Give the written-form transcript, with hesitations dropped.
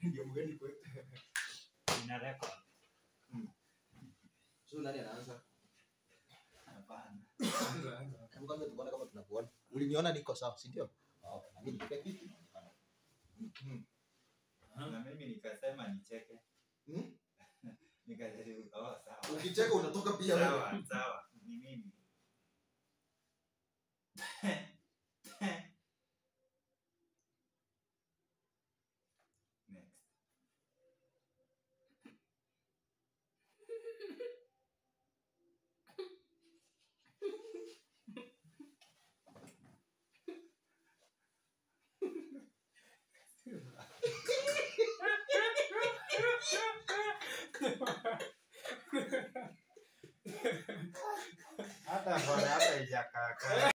Ndio mgeni kwetu. Ina record. So nani anaanza? Hapana. Hebu kwanza tuone kama tunakuona. Uliniona niko sawa, si ndio? Okay. Mimi nipige kitu. Na mimi nikasema nicheke. Nikajaribu sawa. Ukicheka unatoka pia wewe. Sawa. Ni mimi. Next. Hata mbona hapa ijakaa.